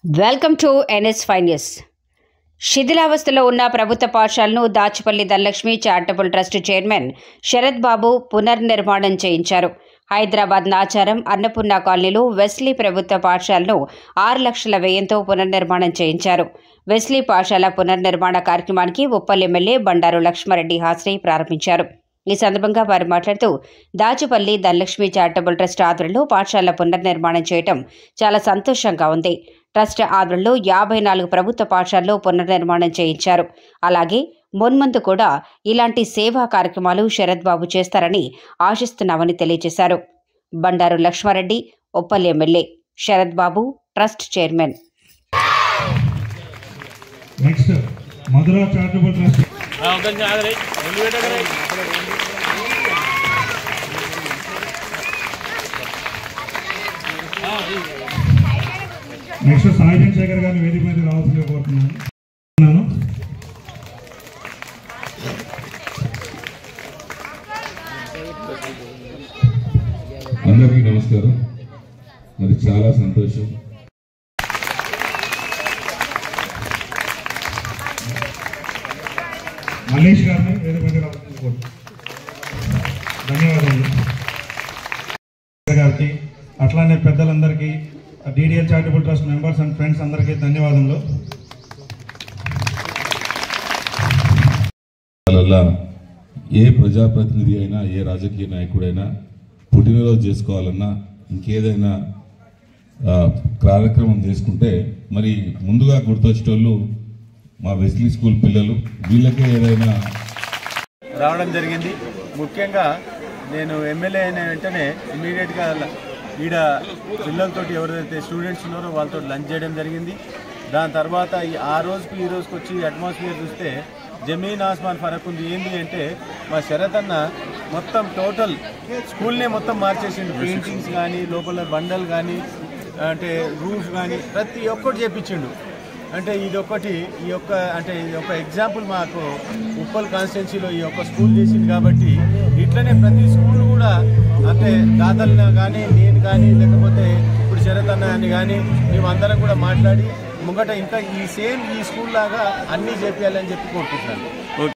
Welcome to NS5 news. శిథిలావస్థలో ఉన్న ప్రభుత్వ పాఠశాలను Dachipalli Dhanalakshmi charitable trust chairman Sarath Babu పునర్నిర్మాణం చేయించారు. హైదరాబాద్ నాచారం అన్నపూర్ణ కాలనీలో వెస్లీ ప్రభుత్వ పాఠశాలను 6 లక్షల వ్యయంతో పునర్నిర్మాణం చేయించారు. వెస్లీ పాఠశాల పునర్నిర్మాణ కార్యక్రమానికి ఉప్పల్ ఎమ్మెల్యే బండారు లక్ష్మారెడ్డి హాజరై ప్రారంభించారు. ఈ సందర్భంగా వారు మాట్లాడుతూ దాచిపల్లి ధనలక్ష్మి చారిటబుల్ ట్రస్ట్ ఆధ్వర్యంలో పాఠశాల పునర్నిర్మాణం చేయడం చాలా సంతోషంగా ఉంది. ట్రస్ట్ ఆధ్వర్యంలో 54 ప్రభుత్వ పాఠశాలలో పునర్నిర్మాణం చేయించారు. అలాగే మున్ముందు కూడా ఇలాంటి సేవా కార్యక్రమాలు శరత్ బాబు చేస్తారని ఆశిస్తున్నామని తెలియజేశారు. Bandaru Laxma Reddy, Uppal MLA, Sarath Babu trust chairman. Next Sai Chandrashekar గారిని వేదిక మీద రావాల్సిందిగా కోరుతున్నాను. అందరికీ నమస్కారం. మరి చాలా సంతోషం. మల్లేష్ గారిని వేదిక మీద రావాల్సిందిగా కోరుతున్నాను. ధన్యవాదాలు గారికి, అట్లానే పెద్దలందరికీ, DDL charitable trust members and friends అందరికీ ధన్యవాదములు. ఏ ప్రజాప్రతినిధి అయినా, ఏ రాజకీయ నాయకుడైనా పుట్టినరోజు చేసుకోవాలన్నా, ఇంకేదైనా కార్యక్రమం చేసుకుంటే మరి ముందుగా గుర్తొచ్చేటోళ్ళు మా వెస్లీ స్కూల్ పిల్లలు. వీళ్ళకే ఏదైనా రావడం జరిగింది. ముఖ్యంగా నేను ఎమ్మెల్యే అయిన వెంటనే ఇమీడియట్గా ఈడ పిల్లలతో ఎవరైతే స్టూడెంట్స్ ఉన్నారో వాళ్ళతో లంచ్ చేయడం జరిగింది. దాని తర్వాత ఆ రోజుకి ఈ రోజుకి వచ్చి అట్మాస్ఫియర్ చూస్తే జమీన్ ఆస్మాన్ ఫరక్ ఉంది. ఏంటి అంటే మా శరత్ అన్న మొత్తం టోటల్ స్కూల్నే మొత్తం మార్చేసిండు. పెయింటింగ్స్ కానీ, లోపల బండలు కానీ, అంటే రూఫ్ కానీ ప్రతి ఒక్కటి చేపించిండు. అంటే ఇదొకటి ఈ యొక్క ఎగ్జాంపుల్ మాకు ఉప్పల్ కాన్స్టిట్యున్సీలో ఈ యొక్క స్కూల్ చేసింది. కాబట్టి ఇట్లనే ప్రతి స్కూల్ కూడా అంటే దాతలను కానీ, నేను కానీ, లేకపోతే ఇప్పుడు శరత్ అన్న అని కానీ మేమందరం కూడా మాట్లాడి ముంగట ఇంకా ఈ స్కూల్ లాగా అన్నీ చేపించాలని చెప్పి కోరుకుంటున్నాను.